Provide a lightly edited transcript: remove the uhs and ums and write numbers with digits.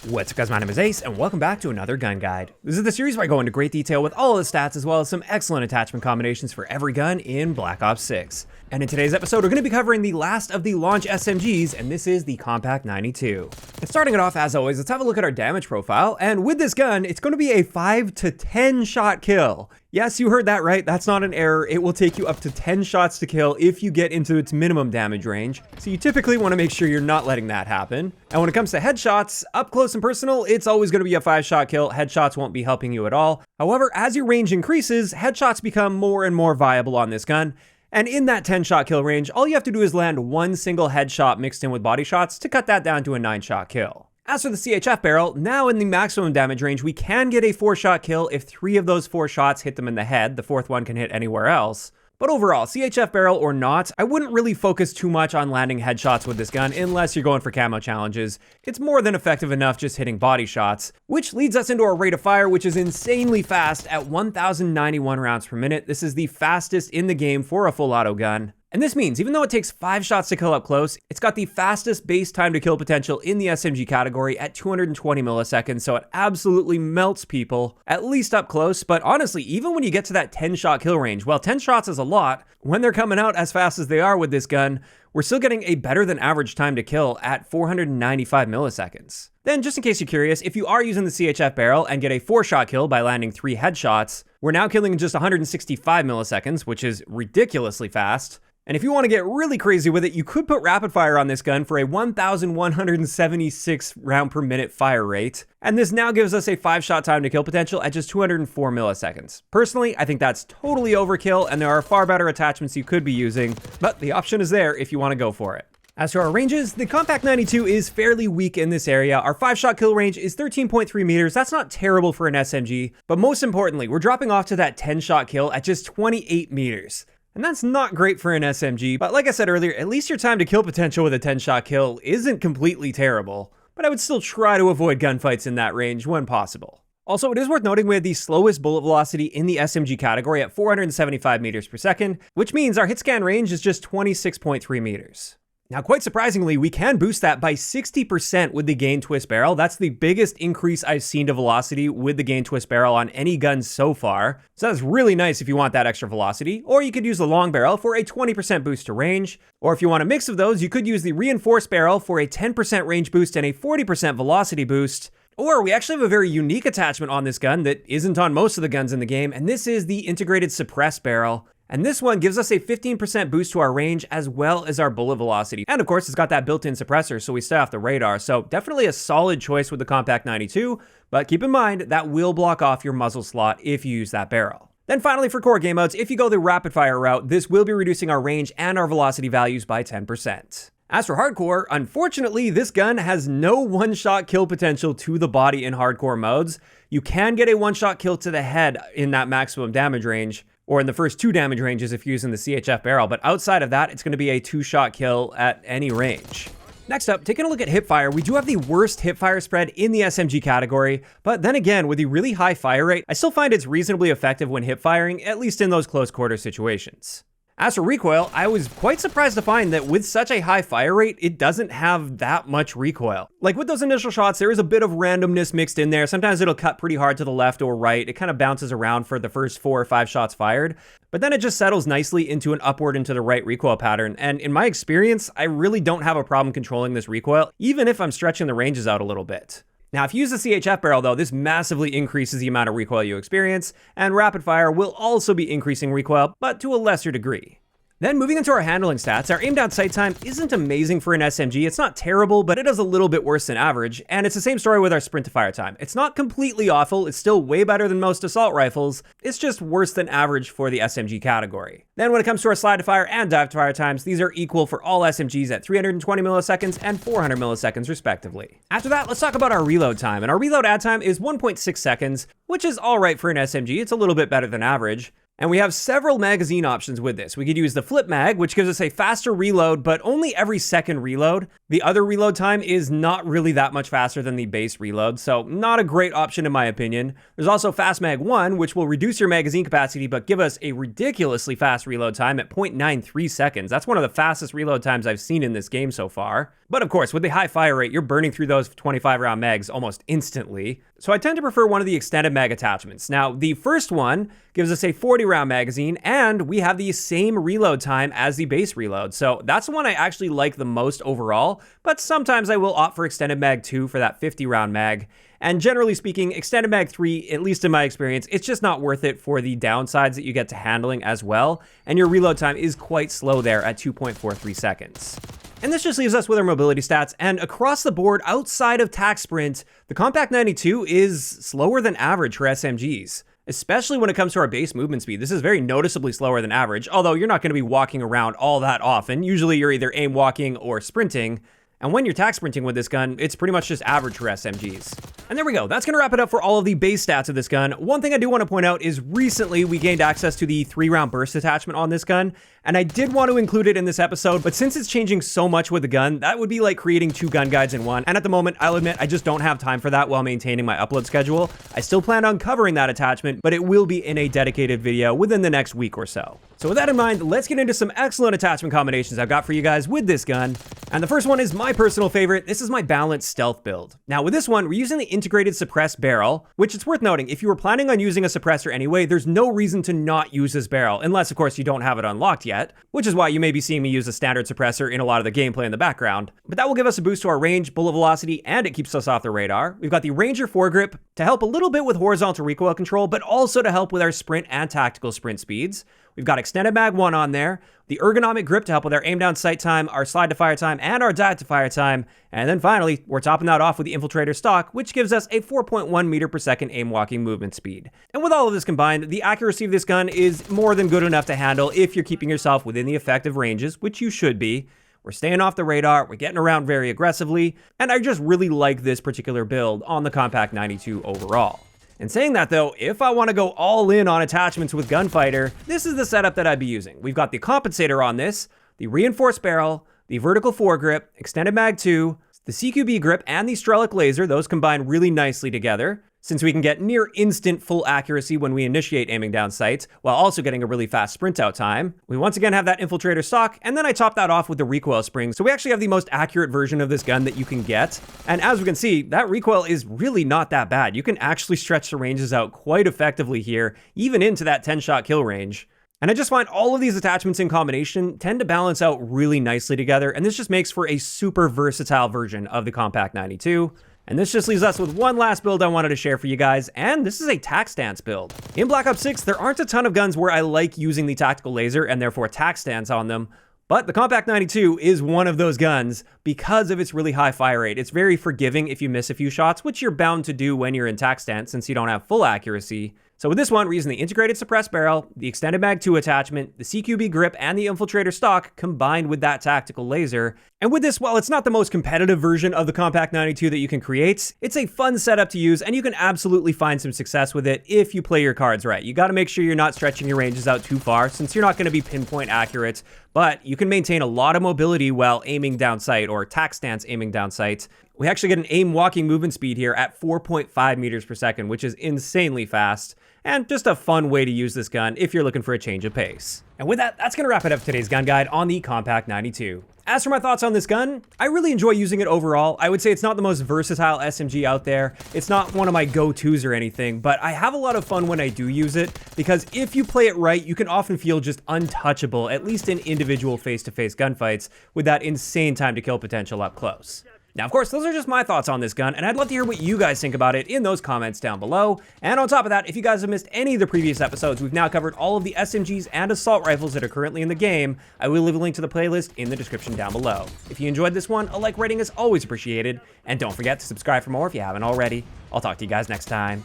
What's up guys, my name is Ace, and welcome back to another gun guide. This is the series where I go into great detail with all of the stats as well as some excellent attachment combinations for every gun in Black Ops 6. And in today's episode, we're going to be covering the last of the launch SMGs, and this is the Kompakt 92. And starting it off, as always, let's have a look at our damage profile, and with this gun, it's going to be a 5 to 10 shot kill. Yes, you heard that right, that's not an error. It will take you up to 10 shots to kill if you get into its minimum damage range, so you typically want to make sure you're not letting that happen. And when it comes to headshots, up close and personal, it's always going to be a 5-shot kill. Headshots won't be helping you at all. However, as your range increases, headshots become more and more viable on this gun. And in that 10-shot kill range, all you have to do is land one single headshot mixed in with body shots to cut that down to a 9-shot kill. As for the CHF barrel, now in the maximum damage range, we can get a 4-shot kill if 3 of those 4 shots hit them in the head. The 4th one can hit anywhere else. But overall, CHF barrel or not, I wouldn't really focus too much on landing headshots with this gun unless you're going for camo challenges. It's more than effective enough just hitting body shots, which leads us into our rate of fire, which is insanely fast at 1,091 rounds per minute. This is the fastest in the game for a full auto gun. And this means, even though it takes 5 shots to kill up close, it's got the fastest base time to kill potential in the SMG category at 220 milliseconds, so it absolutely melts people, at least up close. But honestly, even when you get to that 10-shot kill range, well, 10 shots is a lot. When they're coming out as fast as they are with this gun, we're still getting a better than average time to kill at 495 milliseconds. Then, just in case you're curious, if you are using the CHF barrel and get a 4-shot kill by landing 3 headshots, we're now killing in just 165 milliseconds, which is ridiculously fast. And if you want to get really crazy with it, you could put rapid fire on this gun for a 1,176 round per minute fire rate. And this now gives us a 5-shot time to kill potential at just 204 milliseconds. Personally, I think that's totally overkill, and there are far better attachments you could be using, but the option is there if you want to go for it. As for our ranges, the Kompakt 92 is fairly weak in this area. Our 5-shot kill range is 13.3 meters. That's not terrible for an SMG, but most importantly, we're dropping off to that 10-shot kill at just 28 meters. And that's not great for an SMG, but like I said earlier, at least your time to kill potential with a 10-shot kill isn't completely terrible, but I would still try to avoid gunfights in that range when possible. Also, it is worth noting we have the slowest bullet velocity in the SMG category at 475 meters per second, which means our hit scan range is just 26.3 meters. Now, quite surprisingly, we can boost that by 60% with the gain twist barrel. That's the biggest increase I've seen to velocity with the gain twist barrel on any gun so far. So that's really nice if you want that extra velocity. Or you could use the long barrel for a 20% boost to range. Or if you want a mix of those, you could use the reinforced barrel for a 10% range boost and a 40% velocity boost. Or we actually have a very unique attachment on this gun that isn't on most of the guns in the game, and this is the integrated suppress barrel. And this one gives us a 15% boost to our range as well as our bullet velocity. And of course, it's got that built-in suppressor, so we stay off the radar. So definitely a solid choice with the Kompakt 92, but keep in mind that will block off your muzzle slot if you use that barrel. Then finally, for core game modes, if you go the rapid fire route, this will be reducing our range and our velocity values by 10%. As for hardcore, unfortunately, this gun has no 1-shot kill potential to the body in hardcore modes. You can get a 1-shot kill to the head in that maximum damage range, or in the first 2 damage ranges if you're using the CHF barrel, but outside of that, it's going to be a 2-shot kill at any range. Next up, taking a look at Hipfire, we do have the worst Hipfire spread in the SMG category, but then again, with the really high fire rate, I still find it's reasonably effective when hip-firing, at least in those close quarter situations. As for recoil, I was quite surprised to find that with such a high fire rate, it doesn't have that much recoil. Like with those initial shots, there is a bit of randomness mixed in there. Sometimes it'll cut pretty hard to the left or right. It kind of bounces around for the first 4 or 5 shots fired, but then it just settles nicely into an upward and to the right recoil pattern. And in my experience, I really don't have a problem controlling this recoil, even if I'm stretching the ranges out a little bit. Now, if you use the CHF barrel, though, this massively increases the amount of recoil you experience, and rapid fire will also be increasing recoil, but to a lesser degree. Then moving into our handling stats, our aim down sight time isn't amazing for an SMG. It's not terrible, but it is a little bit worse than average, and it's the same story with our sprint to fire time. It's not completely awful, it's still way better than most assault rifles, it's just worse than average for the SMG category. Then when it comes to our slide to fire and dive to fire times, these are equal for all SMGs at 320 milliseconds and 400 milliseconds respectively. After that, let's talk about our reload time, and our reload add time is 1.6 seconds, which is alright for an SMG. It's a little bit better than average. And we have several magazine options with this. We could use the flip mag, which gives us a faster reload, but only every second reload. The other reload time is not really that much faster than the base reload, so not a great option in my opinion. There's also Fast Mag 1, which will reduce your magazine capacity, but give us a ridiculously fast reload time at 0.93 seconds. That's one of the fastest reload times I've seen in this game so far. But of course, with the high fire rate, you're burning through those 25-round mags almost instantly. So I tend to prefer one of the extended mag attachments. Now, the first one gives us a 40-round magazine, and we have the same reload time as the base reload. So that's the one I actually like the most overall, but sometimes I will opt for extended mag 2 for that 50-round mag. And generally speaking, extended mag 3, at least in my experience, it's just not worth it for the downsides that you get to handling as well. And your reload time is quite slow there at 2.43 seconds. And this just leaves us with our mobility stats, and across the board, outside of tac sprint, the Kompakt 92 is slower than average for SMGs, especially when it comes to our base movement speed. This is very noticeably slower than average, although you're not going to be walking around all that often. Usually you're either aim walking or sprinting. And when you're tac sprinting with this gun, it's pretty much just average for SMGs. And there we go. That's going to wrap it up for all of the base stats of this gun. One thing I do want to point out is recently we gained access to the 3-round burst attachment on this gun, and I did want to include it in this episode, but since it's changing so much with the gun, that would be like creating 2 gun guides in one. And at the moment, I'll admit, I just don't have time for that while maintaining my upload schedule. I still plan on covering that attachment, but it will be in a dedicated video within the next week or so. So with that in mind, let's get into some excellent attachment combinations I've got for you guys with this gun. And the first one is my personal favorite. This is my balanced stealth build. Now with this one, we're using the integrated suppressed barrel, which it's worth noting, if you were planning on using a suppressor anyway, there's no reason to not use this barrel, unless of course you don't have it unlocked yet, which is why you may be seeing me use a standard suppressor in a lot of the gameplay in the background. But that will give us a boost to our range, bullet velocity, and it keeps us off the radar. We've got the Ranger foregrip to help a little bit with horizontal recoil control, but also to help with our sprint and tactical sprint speeds. We've got extended mag 1 on there, the ergonomic grip to help with our aim down sight time, our slide to fire time, and our dive to fire time. And then finally, we're topping that off with the infiltrator stock, which gives us a 4.1 meter per second aim walking movement speed. And with all of this combined, the accuracy of this gun is more than good enough to handle if you're keeping yourself within the effective ranges, which you should be. We're staying off the radar, we're getting around very aggressively, and I just really like this particular build on the Kompakt 92 overall. And saying that though, if I want to go all in on attachments with Gunfighter, this is the setup that I'd be using. We've got the compensator on this, the reinforced barrel, the vertical foregrip, extended mag 2, the CQB grip, and the Strelic laser. Those combine really nicely together, since we can get near instant full accuracy when we initiate aiming down sights, while also getting a really fast sprint out time. We once again have that infiltrator stock, and then I top that off with the recoil spring, so we actually have the most accurate version of this gun that you can get. And as we can see, that recoil is really not that bad. You can actually stretch the ranges out quite effectively here, even into that 10-shot kill range. And I just find all of these attachments in combination tend to balance out really nicely together, and this just makes for a super versatile version of the Kompakt 92. And this just leaves us with one last build I wanted to share for you guys, and this is a tac stance build. In Black Ops 6, there aren't a ton of guns where I like using the tactical laser and therefore tac stance on them, but the Kompakt 92 is one of those guns because of its really high fire rate. It's very forgiving if you miss a few shots, which you're bound to do when you're in tac stance since you don't have full accuracy. So with this one, we're using the integrated suppressed barrel, the extended mag 2 attachment, the CQB grip, and the infiltrator stock combined with that tactical laser. And with this, while it's not the most competitive version of the Kompakt 92 that you can create, it's a fun setup to use, and you can absolutely find some success with it if you play your cards right. You gotta make sure you're not stretching your ranges out too far, since you're not gonna be pinpoint accurate, but you can maintain a lot of mobility while aiming down sight, or tac stance aiming down sight. We actually get an aim walking movement speed here at 4.5 meters per second, which is insanely fast, and just a fun way to use this gun if you're looking for a change of pace. And with that, that's gonna wrap it up for today's gun guide on the Kompakt 92. As for my thoughts on this gun, I really enjoy using it overall. I would say it's not the most versatile SMG out there. It's not one of my go-tos or anything, but I have a lot of fun when I do use it, because if you play it right, you can often feel just untouchable, at least in individual face-to-face gunfights, with that insane time to kill potential up close. Now, of course, those are just my thoughts on this gun, and I'd love to hear what you guys think about it in those comments down below. And on top of that, if you guys have missed any of the previous episodes, we've now covered all of the SMGs and assault rifles that are currently in the game. I will leave a link to the playlist in the description down below. If you enjoyed this one, a like rating is always appreciated, and don't forget to subscribe for more if you haven't already. I'll talk to you guys next time.